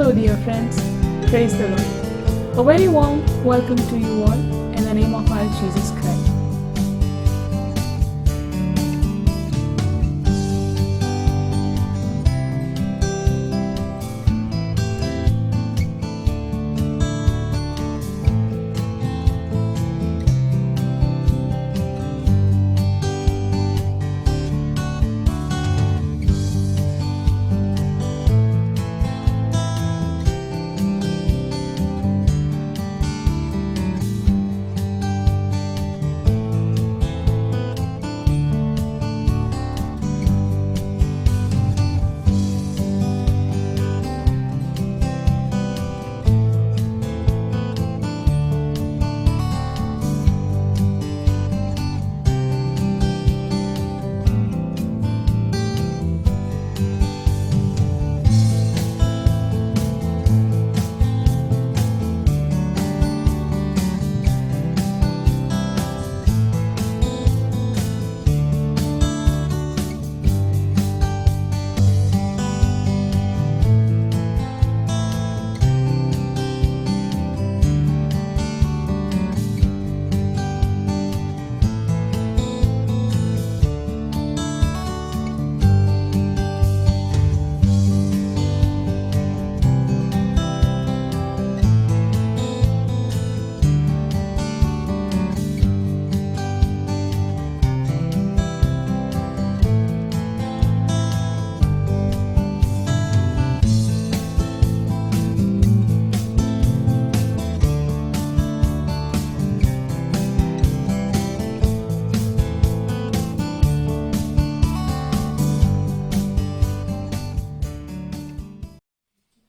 Hello, dear friends. Praise the Lord. A very warm welcome to you all in the name of our Jesus Christ.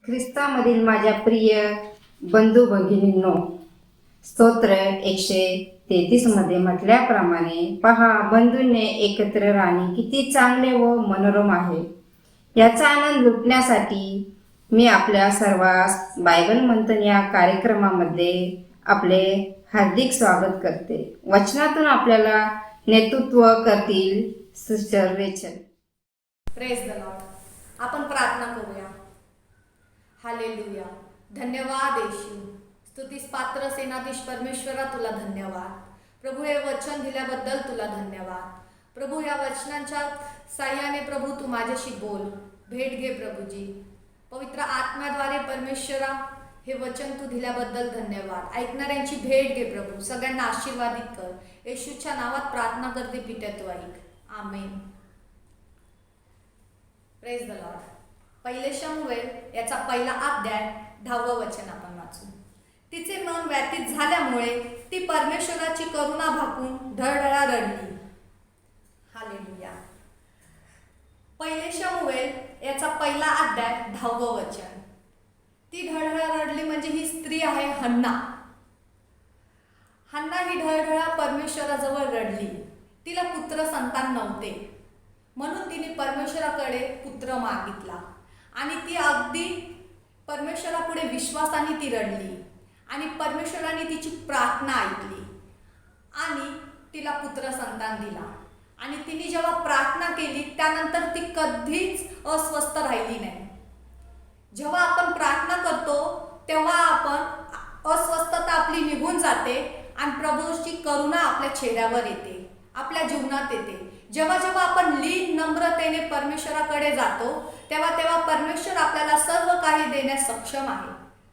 ख्रिस्तामधील माझ्या प्रिय बंधू भगिनींनो, स्तोत्र 133 मध्ये म्हटल्याप्रमाणे पहा, बंधूंनी एकत्र राहणे किती चांगले व मनोरम आहे. याचा आनंद लुटण्यासाठी मी आपल्या सर्वांस बायबल मंथन या कार्यक्रमामध्ये आपले हार्दिक स्वागत करते. वचनातून आपल्याला नेतृत्व करतील sister Rachel. Praise the Lord. आपण प्रार्थना करूया. हालेलुया. धन्यवाद येशू. स्तुतीस पात्र सेनाधीश परमेश्वरा, तुला धन्यवाद. प्रभू, हे वचन दिल्याबद्दल तुला धन्यवाद. प्रभू, या वचनांच्या साह्याने प्रभू तू माझ्याशी बोल, भेट घे प्रभूजी. पवित्र आत्म्याद्वारे परमेश्वरा हे वचन तू दिल्याबद्दल धन्यवाद. ऐकणाऱ्यांची भेट घे प्रभू, सगळ्यांना आशीर्वादित कर. येशूच्या नावात प्रार्थना करते, पित्या तू ऐक. आमेन. Praise the Lord. पहिले शमूएल याचा पहिला अध्याय 10वं वचन आपण वाचू. तिचे मन व्यथित झाल्यामुळे ती परमेश्वराची करुणा भाकून ढळढळा रडली. हालेलुया. पहिले शमूएल याचा पहिला अध्याय 10वं वचन. ती ढळढळा रडली म्हणजे ही स्त्री आहे हन्ना. हन्ना ही ढळढळा परमेश्वराजवळ रडली. तिला पुत्र संतान नव्हते, म्हणून तिने परमेश्वराकडे पुत्र मागितला आणि ती अगदी परमेश्वरापुढे विश्वासाने ती रडली आणि परमेश्वराने तिची प्रार्थना ऐकली आणि तिला पुत्र संतान दिला. आणि तिने जेव्हा प्रार्थना केली त्यानंतर ती कधीच अस्वस्थ राहिली नाही. जेव्हा आपण प्रार्थना करतो तेव्हा आपण अस्वस्थता आपली निघून जाते आणि प्रभूची करुणा आपल्या चेहऱ्यावर येते, आपल्या जीवनात येते. जेव्हा जेव्हा आपण लीन नम्रतेने परमेश्वराकडे जातो तेव्हा तेव्हा परमेश्वर आपल्याला सर्व काही देण्यास सक्षम आहे.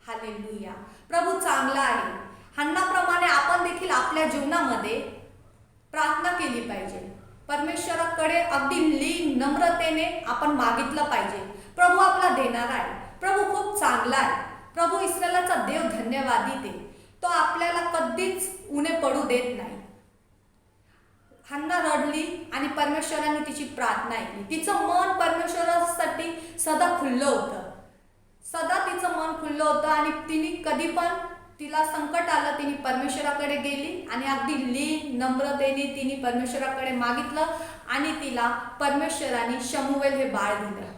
हालेलुया. प्रभू चांगला आहे. हन्नाप्रमाणे आपण देखील आपल्या जीवनामध्ये प्रार्थना केली पाहिजे. परमेश्वराकडे अगदी लीन नम्रतेने आपण मागितलं पाहिजे. प्रभू आपला देणारा आहे. प्रभू खूप चांगला आहे. प्रभू इस्रायलाचा देव धन्यवादित आहे. तो आपल्याला कधीच उणे पडू देत नाही. हन्ना रडली आणि परमेश्वराने तिची प्रार्थना ऐकली. तिचं मन परमेश्वरासाठी सदा खुल्लं होतं. सदा तिचं मन खुल्लं होतं आणि तिने कधी पण तिला संकट आलं, तिने परमेश्वराकडे गेली आणि अगदी लीन नम्रतेने तिने परमेश्वराकडे मागितलं आणि तिला परमेश्वराने शमूएल हे बाळ दिलं.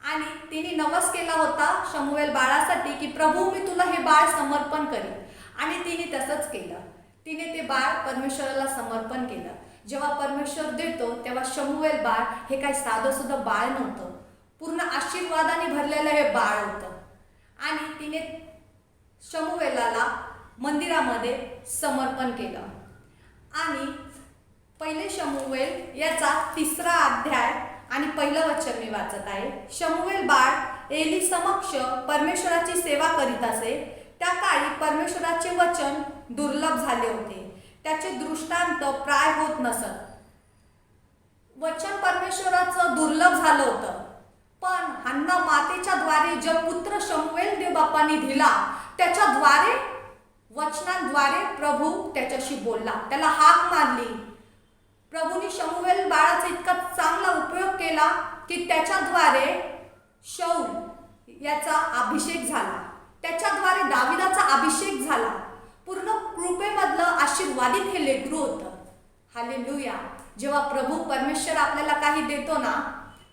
आणि तिने नवस केला होता शमूएल बाळासाठी की प्रभू मी तुला हे बाळ समर्पण करेन, आणि तिने तसंच केलं. तिने ते बाळ परमेश्वराला समर्पण केलं. जेव्हा परमेश्वर देतो तेव्हा शमूएल बाळ हे काही साधं सुद्धा बाळ नव्हतं, पूर्ण आशीर्वादाने भरलेलं हे बाळ होतं. आणि तिने शमूएलाला मंदिरामध्ये समर्पण केलं. आणि पहिले शमूएल याचा 3रा अध्याय आणि पहिलं वचन मी वाचत आहे. शमूएल बाळ एली समक्ष परमेश्वराची सेवा करीत असे. त्या काळी परमेश्वराचे वचन दुर्लभ झाले होते. त्याचे दृष्टांत प्राय होत नसत. वचन परमेश्वराचं दुर्लभ झालं होतं. पण हन्ना मातेच्या द्वारे जो पुत्र शमूएल देवबापांनी दिला, त्याच्या द्वारे वचनांद्वारे प्रभू त्याच्याशी बोलला, त्याला हाक मारली. प्रभूने शमूएल बाळाचा इतका चांगला उपयोग केला की त्याच्याद्वारे शौल याचा अभिषेक झाला, त्याच्याद्वारे दाविदाचा अभिषेक झाला. पूर्ण कृपेमधलं आशीर्वादित हे लेकरू होतं. हालेलुया. जेव्हा प्रभू परमेश्वर आपल्याला काही देतो ना,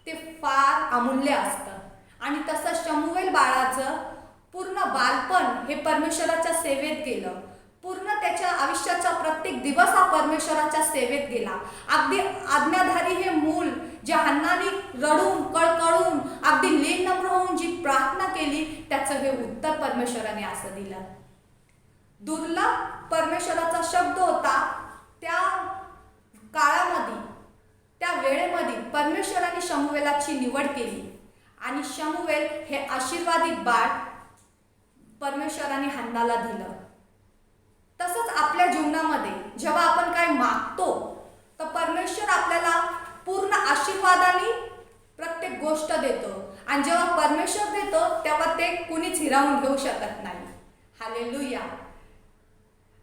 ते फार अमूल्य असतं. आणि तसं शमूएल बाळाचं पूर्ण बालपण हे परमेश्वराच्या सेवेत गेलं. पूर्ण त्याच्या आयुष्याचा प्रत्येक दिवस हा परमेश्वराच्या सेवेत गेला. अगदी आज्ञाधारी हे मूल जे हन्नाने रडून कळकळून अगदी लीनम्र होऊन जी प्रार्थना केली, त्याचं हे उत्तर परमेश्वराने असं दिलं. दुर्लभ परमेश्वराचा शब्द होता. त्या काळामध्ये, त्या वेळेमध्ये परमेश्वराने शमूएलाची निवड केली आणि शमूएल हे आशीर्वादित बाळ परमेश्वराने हन्नाला दिलं. तसंच आपल्या जीवनामध्ये जेव्हा आपण काय मागतो, तर परमेश्वर आपल्याला पूर्ण आशीर्वादाने प्रत्येक गोष्ट देतो. आणि जेव्हा परमेश्वर देतो तेव्हा ते कुणीच हिरावून घेऊ शकत नाही. हालेलुया.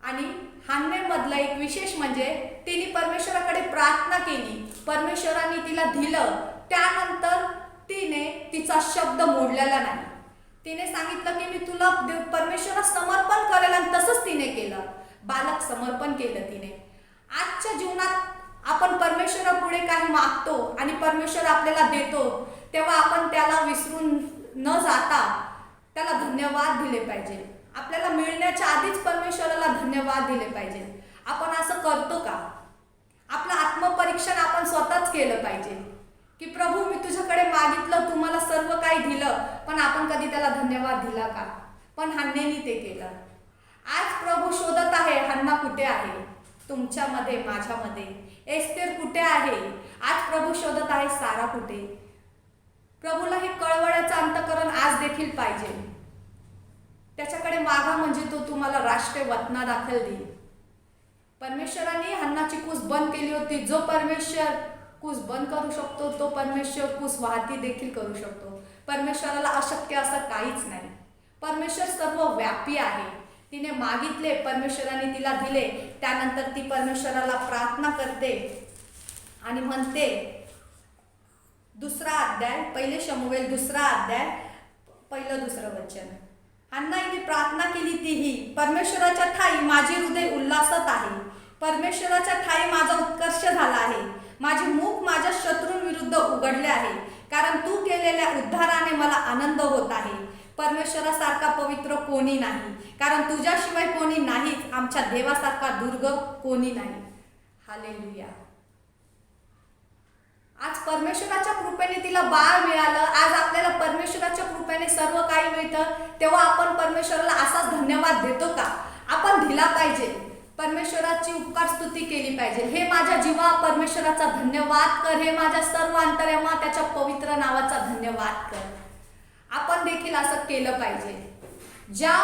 आणि हन्नेमधलं एक विशेष म्हणजे तिने परमेश्वराकडे प्रार्थना केली, परमेश्वराने तिला दिलं. त्यानंतर तिने तिचा शब्द मोडलेला नाही. तिने सांगितलं की मी तुला परमेश्वराला समर्पण करेल, आणि तसंच तिने केलं. बालक समर्पण केलं तिने. आजच्या जीवनात आपण परमेश्वरापुढे काही मागतो आणि परमेश्वर आपल्याला देतो, तेव्हा आपण त्याला विसरून न जाता त्याला धन्यवाद दिले पाहिजे. आपल्याला मिळण्याच्या आधीच परमेश्वराला धन्यवाद दिले पाहिजे. आपण असं करतो का? आपलं आत्मपरीक्षण आपण स्वतःच केलं पाहिजे की प्रभू मी तुझ्याकडे मागितलं, तू मला सर्व काही दिलं, पण आपण कधी त्याला धन्यवाद दिला का? पण हन्नेनी ते केलं. आज प्रभू शोधत आहे, हन्ना कुठे आहे? तुमच्यामध्ये, माझ्यामध्ये. एस्तेर कुठे आहे? आज प्रभू शोधत आहे, सारा कुठे? प्रभूला हे कळवळ्याचं अंतःकरण आज देखील पाहिजे. त्याच्याकडे मागा म्हणजे तो तुम्हाला राष्ट्रीय वतना दाखल देईल. परमेश्वराने हन्नाची कूस बंद केली होती. जो परमेश्वर कूस बंद करू शकतो, तो परमेश्वर कूस वाहती देखील करू शकतो. परमेश्वराला अशक्य असं काहीच नाही. परमेश्वर सर्व व्यापी आहे. तिने मागितले, परमेश्वराने तिला दिले. त्यानंतर ती परमेश्वराला प्रार्थना करते आणि म्हणते, 2रा अध्याय, पहिले शमूएल 2रा अध्याय, पहिलं 2रं वचन. हन्ना हिने प्रार्थना केली तीही, परमेश्वराच्या ठाई माझे हृदय उल्हासत आहे. परमेश्वराच्या ठाई माझा उत्कर्ष झाला आहे. माझे मुख माझ्या शत्रूंविरुद्ध उघडले आहे, कारण तू केलेल्या उद्धाराने मला आनंद होत आहे. परमेश्वरासारखा पवित्र कोणी नाही, कारण तुझ्याशिवाय कोणी नाहीच. आमच्या देवासारखा दुर्ग कोणी नाही. हालेलुया. आज परमेश्वराच्या कृपेने तिला बाळ मिळालं. आज आपल्याला परमेश्वराच्या कृपेने सर्व काही मिळतं. तेव्हा आपण परमेश्वराला असाच धन्यवाद देतो का? आपण दिला पाहिजे. परमेश्वराची उपकार स्तुती केली पाहिजे. हे माझ्या जीवा परमेश्वराचा धन्यवाद कर. हे माझ्या सर्व अंतर्यामा त्याच्या पवित्र नावाचा धन्यवाद कर. आपण देखील असं केलं पाहिजे. ज्या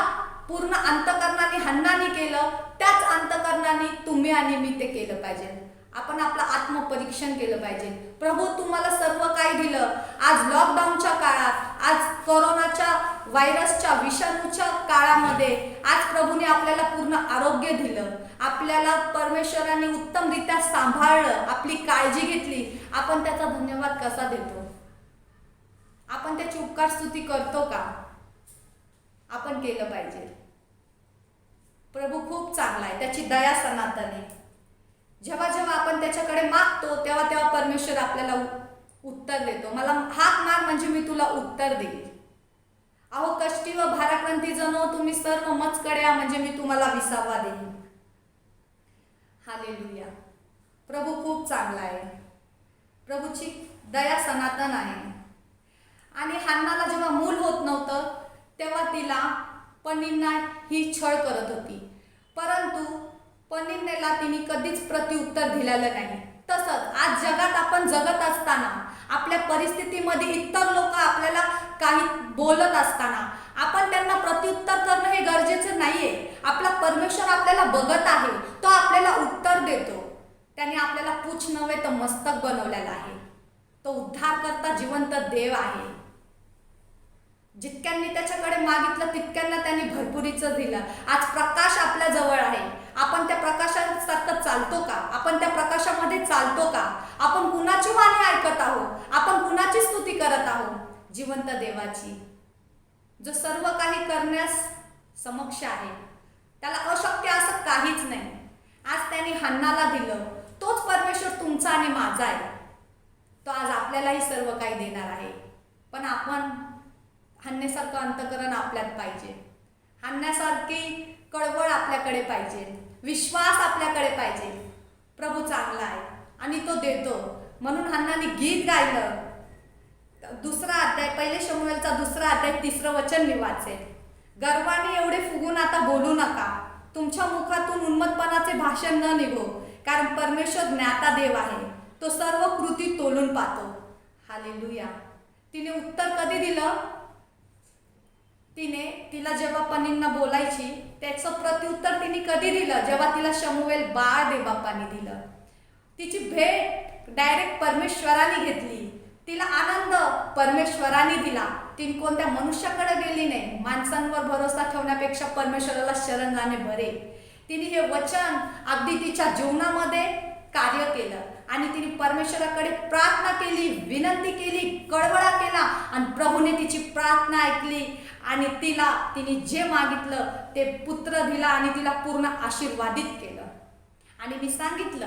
पूर्ण अंतःकरणाने हन्नाने केलं, त्याच अंतःकरणाने तुम्ही आणि मी ते केलं पाहिजे. आपण आपलं आत्मपरीक्षण केलं पाहिजे. प्रभू तुम्हाला सर्व काही दिलं. आज लॉकडाऊनच्या काळात, आज कोरोनाच्या व्हायरसच्या विषाणूच्या काळामध्ये आज प्रभूने आपल्याला पूर्ण आरोग्य दिलं. आपल्याला परमेश्वराने उत्तमरित्या सांभाळलं, आपली काळजी घेतली. आपण त्याचा धन्यवाद कसा देतो? आपण त्याची उपकार स्तुती करतो का? आपण केलं पाहिजे. प्रभू खूप चांगला आहे, त्याची दया सनातन आहे. जेव्हा जेव्हा आपण त्याच्याकडे मागतो तेव्हा तेव्हा परमेश्वर आपल्याला उत्तर देतो. मला हाक मार म्हणजे मी तुला उत्तर देईल. अहो कष्टी व भाराक्रांती जनो तुम्ही सर्व मजकडे या, म्हणजे मी तुम्हाला विसावा देईन. हालेलुया. प्रभू खूप चांगला आहे. प्रभूची दया सनातन आहे. आणि हन्नाला जेव्हा मूल होत नव्हतं तेव्हा तिला पनिन्ना ही छळ करत होती, परंतु पनिन्नेला तिने कधीच प्रत्युत्तर दिलेलं नाही. तसंच आज जगात आपण जगत असताना, आपल्या परिस्थितीमध्ये इतर लोक आपल्याला काही बोलत असताना आपण त्यांना प्रत्युत्तर करणं हे गरजेचं नाहीये. आपला परमेश्वर आपल्याला बघत आहे, तो आपल्याला उत्तर देतो. त्याने आपल्याला पूछ नव्हे तर मस्तक बनवलेला आहे. तो उद्धार करता जिवंत देव आहे. जितक्यांनी त्याच्याकडे मागितलं तितक्यांना त्यांनी भरपुरीचं दिलं. आज प्रकाश आपल्या जवळ आहे. आपण त्या प्रकाशासारखं चालतो का? आपण त्या प्रकाशामध्ये चालतो का? आपण कुणाची वाणी ऐकत आहोत? आपण कुणाची स्तुती करत आहोत? जिवंत देवाची, जो सर्व काही करण्यास समक्ष आहे. त्याला अशक्य असं काहीच नाही. आज त्याने हन्नाला दिलं. तोच परमेश्वर तुमचा आणि माझा आहे. तो आज आपल्यालाही सर्व काही देणार आहे. पण आपण हन्नेसारखं अंतकरण आपल्यात पाहिजे. हन्न्यासारखी कळवळ आपल्याकडे पाहिजे. विश्वास आपल्याकडे पाहिजे. प्रभू चांगला आहे आणि तो देतो. म्हणून हन्नाने गीत गायलं. 2 अध्याय, 1 शमूएलचा 2 अध्याय 3 वचन मी वाचेल. गर्वाने एवढे फुगून आता बोलू नका. तुमच्या मुखातून उन्मत्तपणाचे भाषण न निघो, कारण परमेश्वर ज्ञाता देव आहे. तो सर्व कृती तोलून पाहतो. हालेलुया. तिने उत्तर कधी दिलं? तिला जेव्हा पनिन्ना बोलायची त्याचं प्रत्युत्तर तिने कधी दिलं? जेव्हा तिला शमूएल बाळ देवबापाने दिलं. तिची भेट डायरेक्ट परमेश्वराने घेतली. तिला आनंद परमेश्वराने दिला. तिने कोणत्या मनुष्याकडे गेली नाही. माणसांवर भरोसा ठेवण्यापेक्षा परमेश्वराला शरण जाणे बरे. तिने हे वचन अगदी तिच्या जीवनामध्ये कार्य केलं आणि तिने परमेश्वराकडे प्रार्थना केली, विनंती केली, कळवळा केला आणि प्रभूने तिची प्रार्थना ऐकली आणि तिने जे मागितलं ते पुत्र दिला आणि तिला पूर्ण आशीर्वादित केलं. आणि मी सांगितलं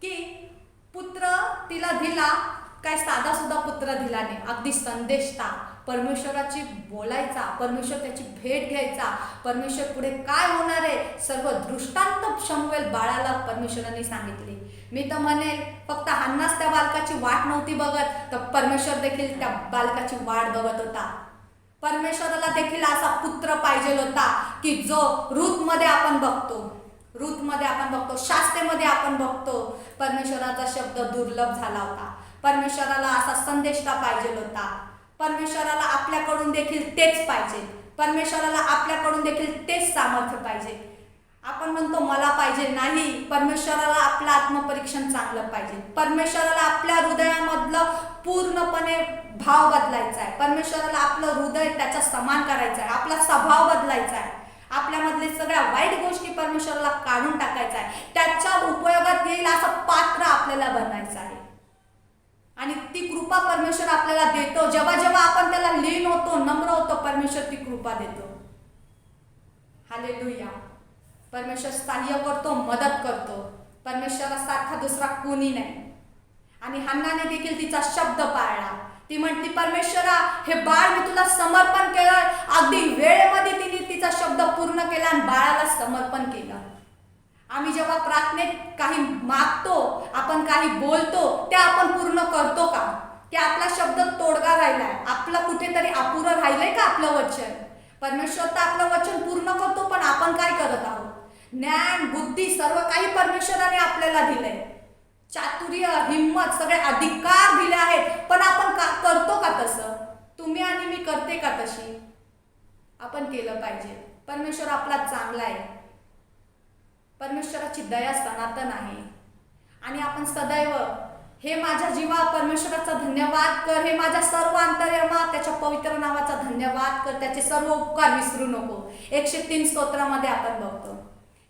की पुत्र तिला दिला, काय साधा सुद्धा पुत्र दिला नाही. अगदी संदेशता परमेश्वराची बोलायचा, परमेश्वर त्याची भेट घ्यायचा, परमेश्वर पुढे काय होणार आहे सर्व दृष्टांत शमूएल बाळाला परमेश्वराने सांगितले. मी तर म्हणेल फक्त हन्नाच त्या बालकाची वाट नव्हती बघत, तर परमेश्वर देखील त्या बालकाची वाट बघत होता. परमेश्वराला देखील असा पुत्र पाहिजे होता की जो रूथमध्ये आपण बघतो, शास्त्रेमध्ये आपण बघतो. परमेश्वराचा शब्द दुर्लभ झाला होता. परमेश्वराला असा संदेशता पाहिजे होता. परमेश्वराला आपल्याकडून देखील तेच पाहिजे. परमेश्वराला आपल्याकडून देखील तेच सामर्थ्य पाहिजे. आपण म्हणतो मला पाहिजे, नाही. परमेश्वराला आपलं आत्मपरीक्षण चांगलं पाहिजे. परमेश्वराला आपल्या हृदयामधलं पूर्णपणे भाव बदलायचा आहे. परमेश्वराला आपलं हृदय त्याच्या समान करायचं आहे. आपला स्वभाव बदलायचा आहे. आपल्यामधले सगळ्या वाईट गोष्टी परमेश्वराला काढून टाकायचा आहे. त्याच्या उपयोगात येईल असं पात्र आपल्याला बनायचं आहे. आणि ती कृपा परमेश्वर आपल्याला देतो. जेव्हा जेव्हा आपण त्याला लीन होतो, नम्र होतो, परमेश्वर ती कृपा देतो. हालेलुया. परमेश्वर सहाय्य करतो, मदत करतो. परमेश्वरासारखा दुसरा कोणी नाही. आणि हन्नाने देखील तिचा शब्द पाळला. ती म्हटली परमेश्वरा, हे बाळ मी तुला समर्पण केलं. अगदी वेळेमध्ये तिने तिचा शब्द पूर्ण केला आणि बाळाला समर्पण केलं. आम्ही जेव्हा प्रार्थनेत काही मागतो, आपण काही बोलतो, ते आपण पूर्ण करतो का? की आपला शब्द तोडगा राहिलाय? आपलं कुठेतरी अपुरं राहिलंय का आपलं वचन? परमेश्वर तर आपलं वचन पूर्ण करतो, पण आपण काय करत आहोत? ज्ञान, बुद्धी सर्व काही परमेश्वराने आपल्याला दिलंय. चातुर्य, हिम्मत, सगळे अधिकार दिले आहेत, पण आपण करतो का तसं? तुम्ही आणि मी करते का तशी? आपण केलं पाहिजे. परमेश्वर आपला चांगला आहे. परमेश्वराची दया सनातन आहे. आणि आपण सदैव हे माझ्या जीवा परमेश्वराचा धन्यवाद कर, हे माझ्या सर्व अंतर्यामा त्याच्या पवित्र नावाचा धन्यवाद कर, त्याचे सर्व उपकार विसरू नको. 103 स्तोत्रामध्ये आपण बघतो.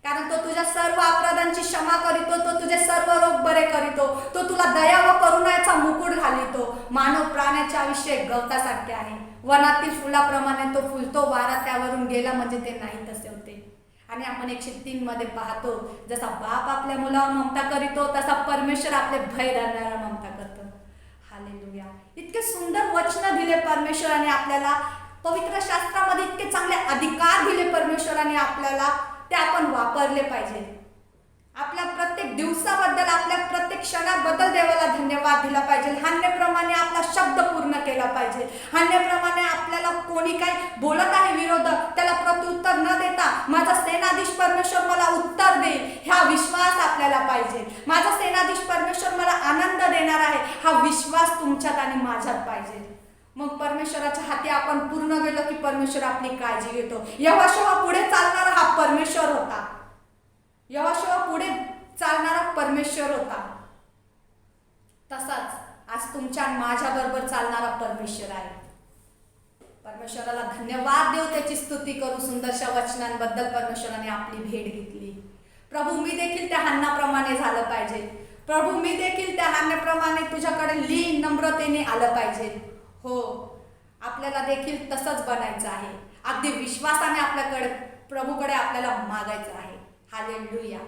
कारण तो तुझ्या सर्व अपराधांची क्षमा करीतो, तो तुझे सर्व रोग बरे करीतो, तो तुला दया व करुणाचा मुकुट घालितो. मानव प्राण्याचे आयुष्य गवतासारखे आहे. वनातील फुलाप्रमाणे तो फुलतो, वारा त्यावरून गेला म्हणजे ते नाही तसे होते. आणि आपण 103 मध्ये पाहतो, जसा बाप आपल्या मुलावर ममता करीतो, तसा परमेश्वर आपले भय धरणारा ममता करतो. हालेलुया. इतके सुंदर वचन दिले परमेश्वराने आपल्याला. पवित्र शास्त्रामध्ये इतके चांगले अधिकार दिले परमेश्वराने आपल्याला. ते आपण वापरले पाहिजे. आपल्या प्रत्येक दिवसाबद्दल, आपल्या प्रत्येक क्षणाबद्दल देवाला धन्यवाद दिला पाहिजे. हान्नेप्रमाणे आपला शब्द पूर्ण केला द्यायला पाहिजे. हाण्याप्रमाणे आपल्याला कोणी काय बोलत आहे विरोधक, त्याला प्रत्युत्तर न देता माझा सेनाधीश परमेश्वर मला उत्तर देईल हा विश्वास आपल्याला पाहिजे. माझा सेनाधीश परमेश्वर मला आनंद देणार आहे हा विश्वास तुमच्यात आणि माझ्यात पाहिजे. मग परमेश्वराच्या हाती आपण पूर्ण गेलो की परमेश्वर आपली काळजी घेतो. यहोशुआ पुढे चालणारा हा परमेश्वर होता. यहोशुआ पुढे चालणारा परमेश्वर होता. तसाच आज तुमच्या आणि माझ्या बरोबर चालणारा परमेश्वर आहे. परमेश्वराला धन्यवाद देऊ, त्याची स्तुती करू. सुंदरशा वचनांबद्दल परमेश्वराने आपली भेट घेतली. प्रभू मी देखील त्या हन्नाप्रमाणे झालं पाहिजे. प्रभू मी देखील त्या हन्नाप्रमाणे तुझ्याकडे लीन नम्रतेने आलं पाहिजे. हो, आपल्याला देखील तसंच बनायचं आहे. अगदी विश्वासाने आपल्याकडे प्रभूकडे आपल्याला मागायचं आहे. हालेलुया,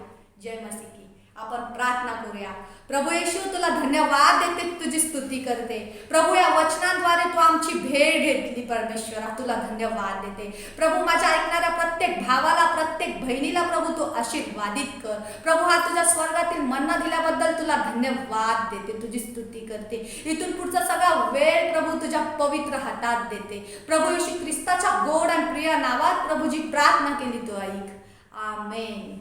जय मसीह की. आपण प्रार्थना करूया. प्रभू येशू तुला धन्यवाद देते, तुझी स्तुती करते. प्रभू या वचनांद्वारे तू आमची भेट घेतली. परमेश्वरा तुला धन्यवाद देते. प्रभू माझ्या ऐकणाऱ्या प्रत्येक भावाला, प्रत्येक बहिणीला प्रभू तू आशीर्वादित कर. प्रभू हा तुझ्या स्वर्गातील मन्ना दिल्याबद्दल तुला धन्यवाद देते, तुझी स्तुती करते. इथून पुढचा सगळा वेळ प्रभू तुझ्या पवित्र हातात देते. प्रभू येशू ख्रिस्ताच्या गोड आणि प्रिय नावात प्रभूजी प्रार्थना केली तू ऐक. आमेन.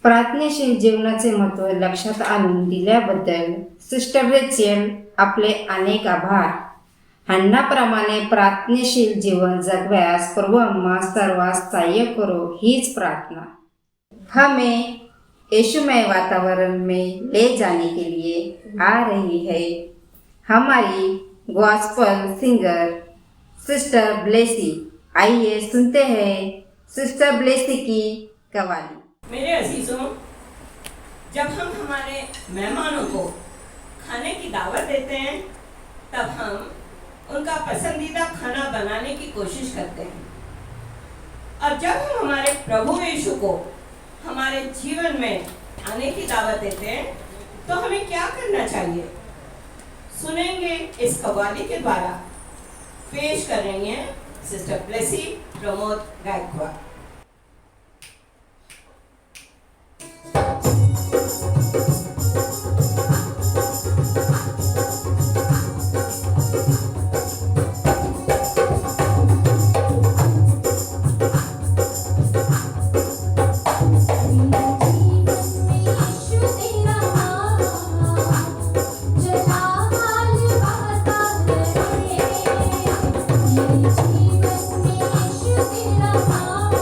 प्रार्थनेशील जीवनाचे महत्त्व लक्षात आणून दिल्याबद्दल सिस्टर रेचेल आपले अनेक आभार. हन्नाप्रमाणे प्रार्थनेशील जीवन जगव्यास प्रभु अम्मा सर्वांस सहाय्य करो, हीच प्रार्थना. हमें यीशुमय वातावरण में ले जाने के लिए आ रही है हमारी गॉस्पल सिंगर सिस्टर ब्लेसी. आइए सुनते हैं सिस्टर ब्लेसी की कवाली. मेरे अजीजों, जब हम हमारे मेहमानों को खाने की दावत देते हैं तब हम उनका पसंदीदा खाना बनाने की कोशिश करते हैं. और जब हम हमारे प्रभु यीशु को हमारे जीवन में आने की दावत देते हैं तो हमें क्या करना चाहिए, सुनेंगे इस कव्वाली के द्वारा. पेश करेंगे सिस्टर ब्लेसी प्रमोद गायकवाड़. जीवन में यीशु तेरा नाम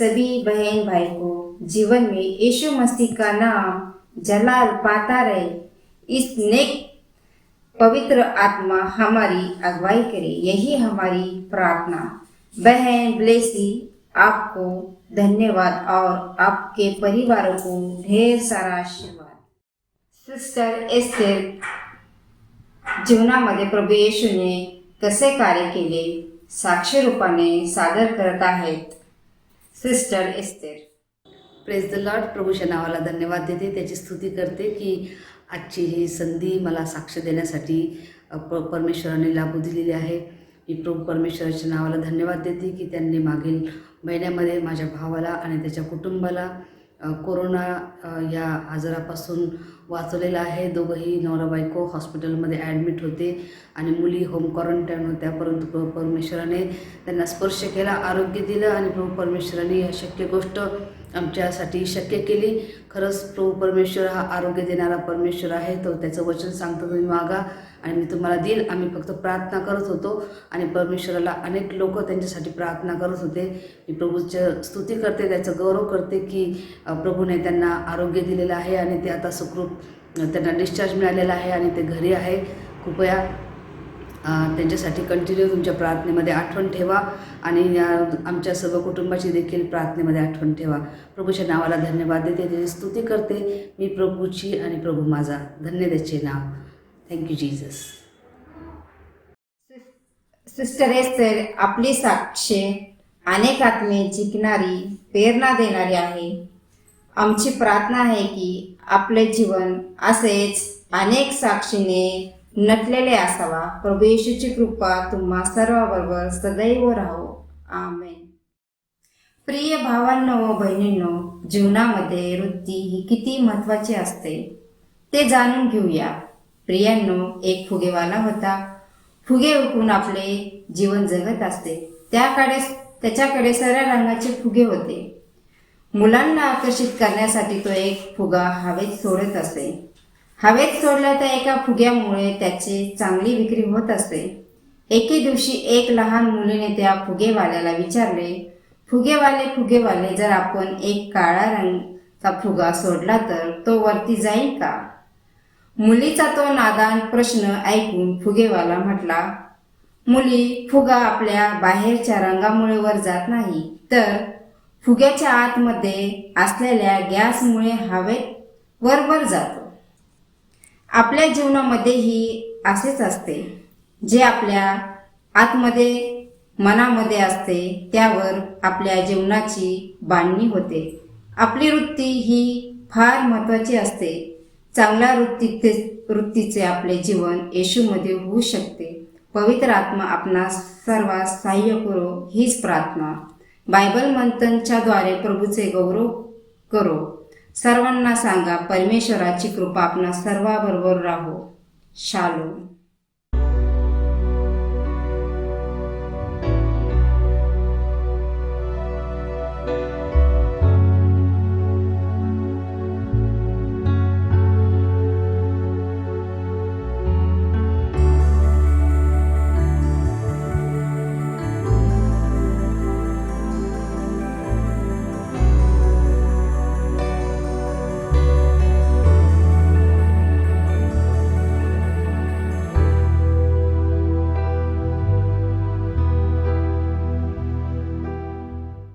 सभी बहन भाई को जीवन में यीशु मसीह का नाम जलाल पाता रहे। इस नेक पवित्र आत्मा हमारी अगुवाई करे, यही हमारी प्रार्थना। बहन ब्लेसी, आपको धन्यवाद और आपके परिवारों को ढेर सारा आशीर्वाद। सिस्टर एस्टेर जीवनामध्ये प्रभू येशूने कसे कार्य केले साक्षी रूपाने सादर करत आहेत। Sister Esther. Praise the Lord. प्रभूच्या नावाला धन्यवाद देते, त्याची स्तुती करते की आजची ही संधी मला साक्ष देण्यासाठी परमेश्वराने लाभू दिलेली आहे. मी प्रभू परमेश्वराच्या नावाला धन्यवाद देते की त्यांनी मागील महिन्यामध्ये माझ्या भावाला आणि त्याच्या कुटुंबाला कोरोना या आजारापासून वाचवलेलं आहे. दोघंही नवरा बायको हॉस्पिटलमध्ये ॲडमिट होते आणि मुली होम क्वारंटाईन होत्या, परंतु प्रभू परमेश्वराने त्यांना स्पर्श केला, आरोग्य दिलं आणि प्रभू परमेश्वराने ही शक्य गोष्ट आमच्यासाठी शक्य केली. खरंच प्रभू परमेश्वर हा आरोग्य देणारा परमेश्वर आहे. तो त्याचं वचन सांगतो, तुम्ही मागा आणि मी तुम्हाला देईल. आम्ही फक्त प्रार्थना करत होतो आणि परमेश्वराला अनेक लोक त्यांच्यासाठी प्रार्थना करत होते. मी प्रभूचं स्तुती करते, त्याचं गौरव करते की प्रभूने त्यांना आरोग्य दिलेलं आहे आणि ते आता सुखरूप त्यांना डिस्चार्ज मिळालेला आहे आणि ते घरी आहे. कृपया त्यांच्यासाठी कंटिन्यू तुमच्या प्रार्थनेमध्ये आठवण ठेवा आणि आमच्या सर्व कुटुंबाची देखील प्रार्थनेमध्ये आठवण ठेवा. प्रभूच्या नावाला धन्यवाद देते, त्याची स्तुती करते. मी प्रभूची आणि प्रभू माझा, धन्य त्याचे नाव. Thank you Jesus. सिस्टर एस्टेर, आपली साक्ष अनेक आत्मे जिंकणारी, प्रेरणा देणारी आहे. आमची प्रार्थना आहे की आपले जीवन असेच अनेक साक्षीने नटलेले असावा. प्रभू येशूची कृपा तुम्हा सर्वांबरोबर सदैव राहो. आमेन. प्रिय भावांनो व बहिणींनो, जीवनामध्ये वृत्ती ही किती महत्त्वाची असते ते जाणून घेऊया. प्रियांनो, एक फुगेवाला होता. फुगे विकून आपले जीवन जगत असते. त्याच्याकडे सर्व रंगाचे फुगे होते. मुलांना आकर्षित करण्यासाठी तो एक फुगा हवेत सोडत असे. हवेत सोडला तर एका फुग्यामुळे त्याची चांगली विक्री होत असे. एके दिवशी एक लहान मुलीने त्या फुगेवाल्याला विचारले, फुगेवाले, जर आपण एक काळा रंगाचा फुगा सोडला तर तो वरती जाईल का? मुलीचा तो नादान प्रश्न ऐकून फुगेवाला म्हटला, मुली, फुगा आपल्या बाहेरच्या रंगामुळे वर जात नाही, तर फुग्याच्या आतमध्ये असलेल्या गॅसमुळे हवेत वर जातो. आपल्या जीवनामध्येही असेच असते. जे आपल्या आतमध्ये मनामध्ये असते त्यावर आपल्या जीवनाची बांधणी होते. आपली वृत्ती ही फार महत्त्वाची असते. चांगल्या वृत्तीचे आपले जीवन येशूमध्ये होऊ शकते. पवित्र आत्मा आपणास सर्वांस सहाय्य करो, हीच प्रार्थना. बायबल मंथनच्याद्वारे प्रभूचे गौरव करो. सर्वांना सांगा, परमेश्वराची कृपा आपणा सर्वांबरोबर राहो. शालोम.